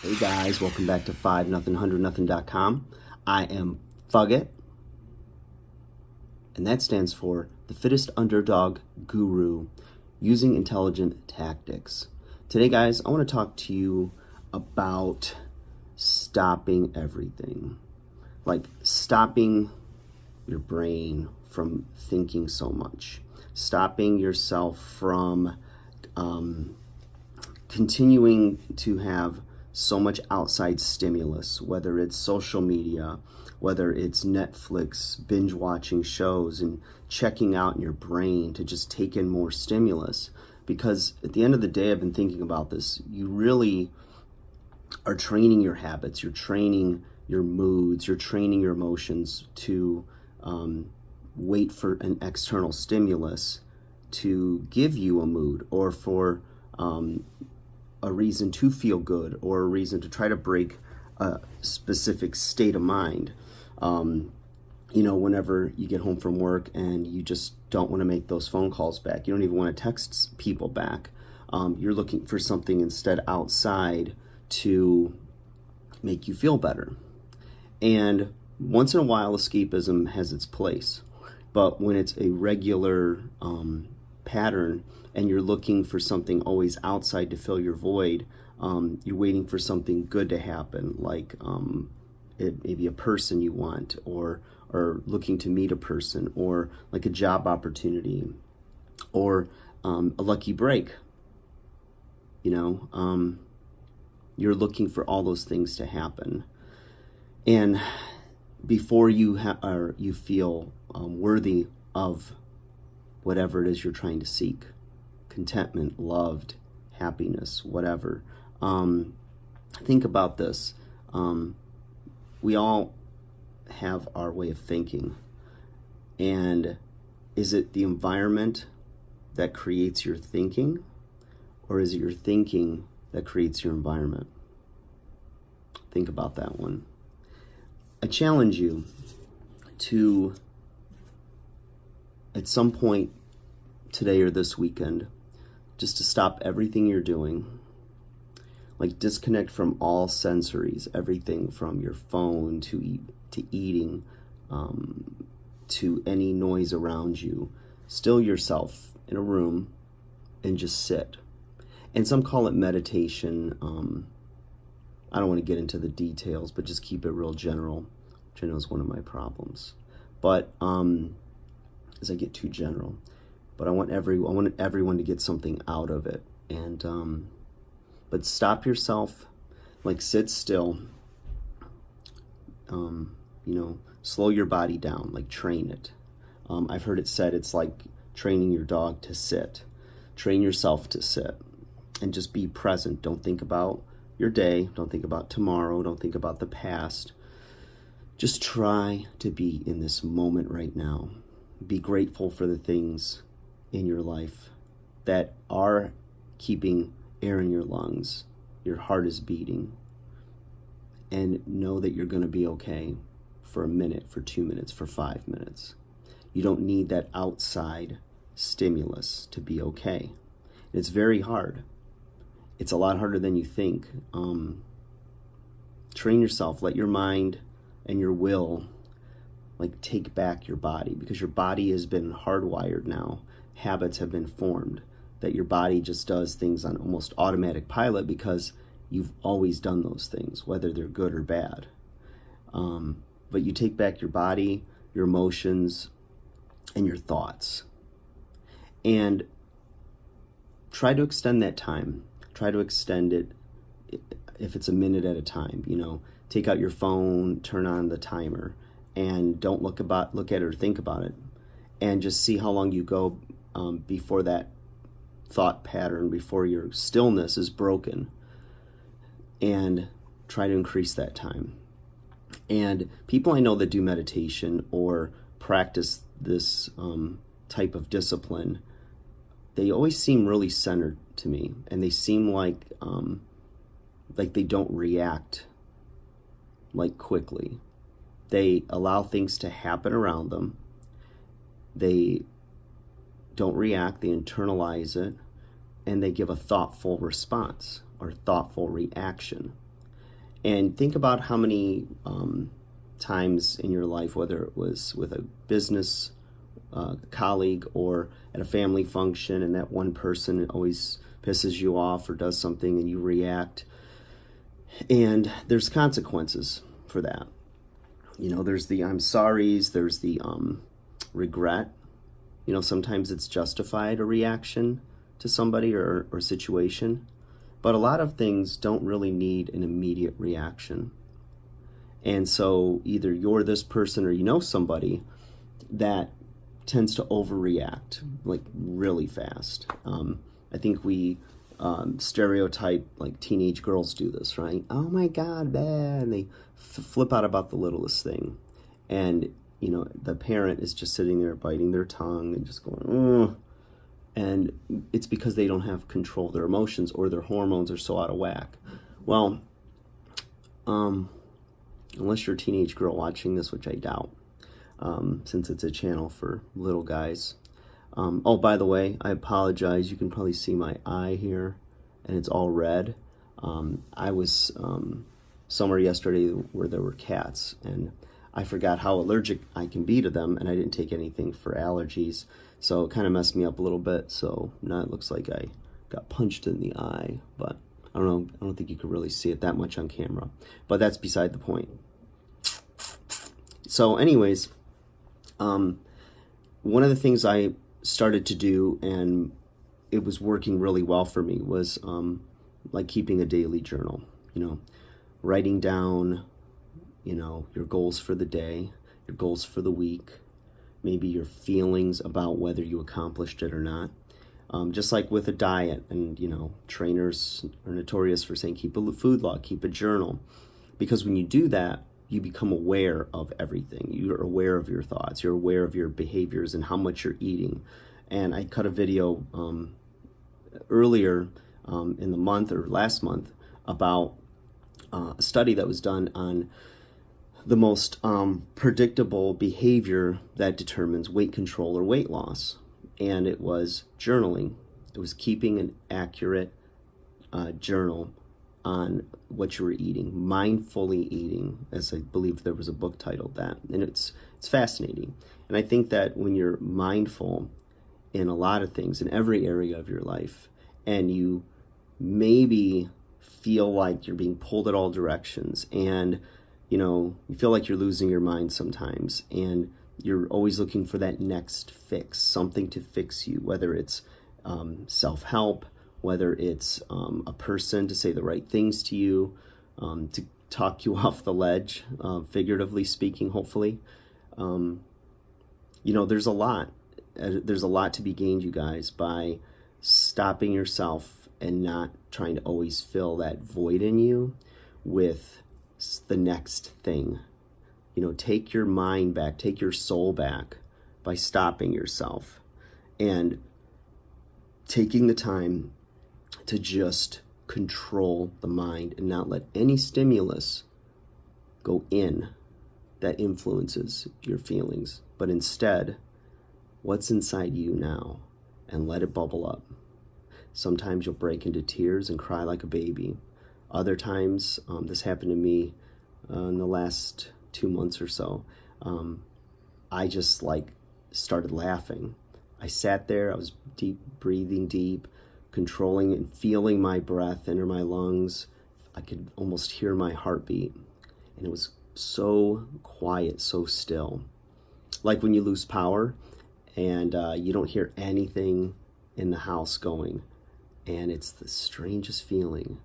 Hey guys, welcome back to 5nothing100nothing.com. I am Fugget, and that stands for the fittest underdog guru using intelligent tactics. Today, guys, I want to talk to you about stopping everything. Like stopping your brain from thinking so much, stopping yourself from continuing to have so much outside stimulus, whether it's social media, whether it's Netflix, binge watching shows, and checking out in your brain to just take in more stimulus. Because at the end of the day, I've been thinking about this. You really are training your habits, you're training your moods, you're training your emotions to wait for an external stimulus to give you a mood, or for a reason to feel good, or a reason to try to break a specific state of mind. Whenever you get home from work and you just don't want to make those phone calls back, you don't even want to text people back. You're looking for something instead outside to make you feel better. And once in a while, escapism has its place. But when it's a regular pattern, and you're looking for something always outside to fill your void, you're waiting for something good to happen, like maybe a person you want, or looking to meet a person, or like a job opportunity, or a lucky break. You're looking for all those things to happen. And before you feel worthy of whatever it is you're trying to seek, contentment, loved, happiness, whatever. Think about this. We all have our way of thinking. And is it the environment that creates your thinking, or is it your thinking that creates your environment? Think about that one. I challenge you to, at some point today or this weekend, just to stop everything you're doing. Like disconnect from all sensories, everything from your phone to eating, to any noise around you. Still yourself in a room and just sit. And some call it meditation. I don't want to get into the details, but just keep it real general, which I know is one of my problems. But as I get too general, but I want everyone to get something out of it. And but stop yourself, like sit still. Slow your body down, like train it. I've heard it said it's like training your dog to sit. Train yourself to sit, and just be present. Don't think about your day. Don't think about tomorrow. Don't think about the past. Just try to be in this moment right now. Be grateful for the things in your life that are keeping air in your lungs. Your heart is beating. And know that you're going to be okay for a minute, for 2 minutes, for 5 minutes. You don't need that outside stimulus to be okay. It's very hard. It's a lot harder than you think. Train yourself. Let your mind and your will take back your body, because your body has been hardwired now. Habits have been formed that your body just does things on almost automatic pilot because you've always done those things, whether they're good or bad. But you take back your body, your emotions, and your thoughts. And try to extend that time. Try to extend it if it's a minute at a time. Take out your phone, turn on the timer, and don't look at it or think about it. And just see how long you go before that thought pattern, before your stillness is broken. And try to increase that time. And people I know that do meditation or practice this type of discipline, they always seem really centered to me, and they seem like they don't react quickly. They allow things to happen around them. They don't react, they internalize it, and they give a thoughtful response or thoughtful reaction. And think about how many times in your life, whether it was with a business colleague or at a family function, and that one person always pisses you off or does something and you react. And there's consequences for that. There's the I'm sorry's, there's the regret. Sometimes it's justified, a reaction to somebody or situation. But a lot of things don't really need an immediate reaction. And so either you're this person or somebody that tends to overreact like really fast. I think we stereotype like teenage girls do this, right? Oh my God, bad. And they flip out about the littlest thing. And, the parent is just sitting there biting their tongue and just going, ugh. And it's because they don't have control of their emotions or their hormones are so out of whack. Well, unless you're a teenage girl watching this, which I doubt, since it's a channel for little guys. Oh, by the way, I apologize. You can probably see my eye here, and it's all red. I was somewhere yesterday where there were cats, and I forgot how allergic I can be to them, and I didn't take anything for allergies, so it kind of messed me up a little bit. So now it looks like I got punched in the eye, but I don't know. I don't think you can really see it that much on camera, but that's beside the point. So anyways, one of the things I started to do, and it was working really well for me, was like keeping a daily journal, writing down, your goals for the day, your goals for the week, maybe your feelings about whether you accomplished it or not. Just like with a diet, and, trainers are notorious for saying, keep a food log, keep a journal, because when you do that, you become aware of everything. You're aware of your thoughts. You're aware of your behaviors and how much you're eating. And I cut a video earlier in the month or last month about a study that was done on the most predictable behavior that determines weight control or weight loss. And it was journaling. It was keeping an accurate journal on what you were eating, mindfully eating, as I believe there was a book titled that. And it's fascinating. And I think that when you're mindful in a lot of things, in every area of your life, and you maybe feel like you're being pulled at all directions, and you feel like you're losing your mind sometimes, and you're always looking for that next fix, something to fix you, whether it's self-help, whether it's a person to say the right things to you, to talk you off the ledge, figuratively speaking, hopefully. There's a lot. There's a lot to be gained, you guys, by stopping yourself and not trying to always fill that void in you with the next thing. Take your mind back, take your soul back by stopping yourself and taking the time to just control the mind and not let any stimulus go in that influences your feelings, but instead, what's inside you now, and let it bubble up. Sometimes you'll break into tears and cry like a baby. Other times, this happened to me in the last 2 months or so, I just started laughing. I sat there, I was breathing deep, controlling and feeling my breath enter my lungs. I could almost hear my heartbeat, and it was so quiet, so still. Like when you lose power and you don't hear anything in the house going, and it's the strangest feeling,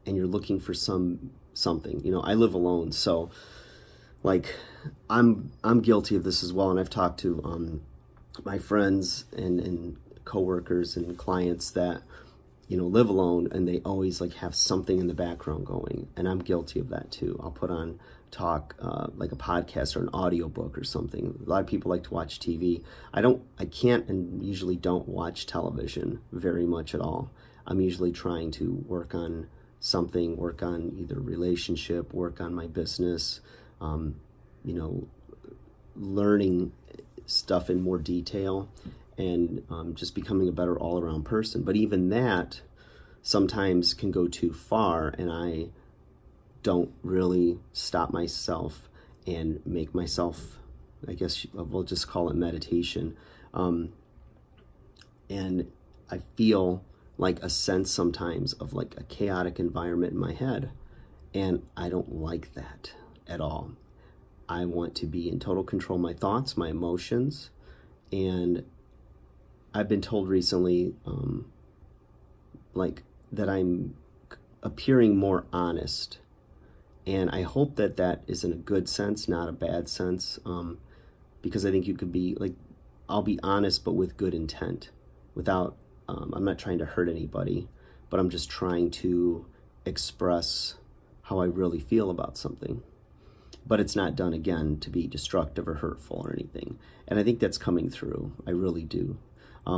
and you're looking for something. I live alone, so I'm guilty of this as well, and I've talked to my friends and coworkers and clients that live alone, and they always have something in the background going, and I'm guilty of that too. I'll put on talk like a podcast or an audiobook or something. A lot of people like to watch TV. I can't and usually don't watch television very much at all. I'm usually trying to work on something, work on either relationship, work on my business, learning stuff in more detail, and just becoming a better all-around person. But even that sometimes can go too far, and I don't really stop myself and make myself, I guess we'll just call it meditation. And I feel like a sense sometimes of like a chaotic environment in my head. And I don't like that at all. I want to be in total control of my thoughts, my emotions. And I've been told recently, like that I'm appearing more honest. And I hope that that is in a good sense, not a bad sense. Because I think you could be like, I'll be honest, but with good intent, without, I'm not trying to hurt anybody, but I'm just trying to express how I really feel about something. But it's not done, again, to be destructive or hurtful or anything. And I think that's coming through. I really do.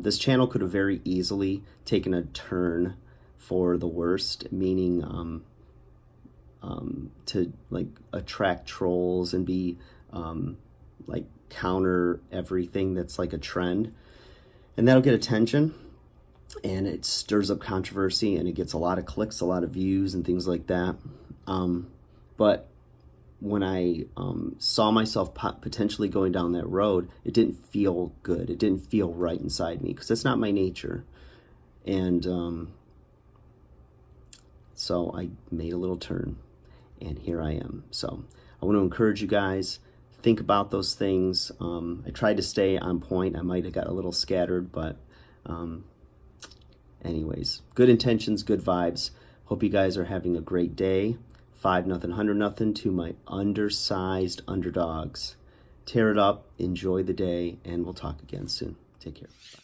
This channel could have very easily taken a turn for the worst, meaning to like attract trolls and be like counter everything that's like a trend. And that'll get attention, and it stirs up controversy, and it gets a lot of clicks, a lot of views and things like that. But when I saw myself potentially going down that road, it didn't feel good. It didn't feel right inside me, because that's not my nature. And so I made a little turn, and here I am. So I want to encourage you guys, think about those things. I tried to stay on point. I might have got a little scattered, but anyways, good intentions, good vibes. Hope you guys are having a great day. 5-0, 100-0 to my undersized underdogs. Tear it up, enjoy the day, and we'll talk again soon. Take care. Bye.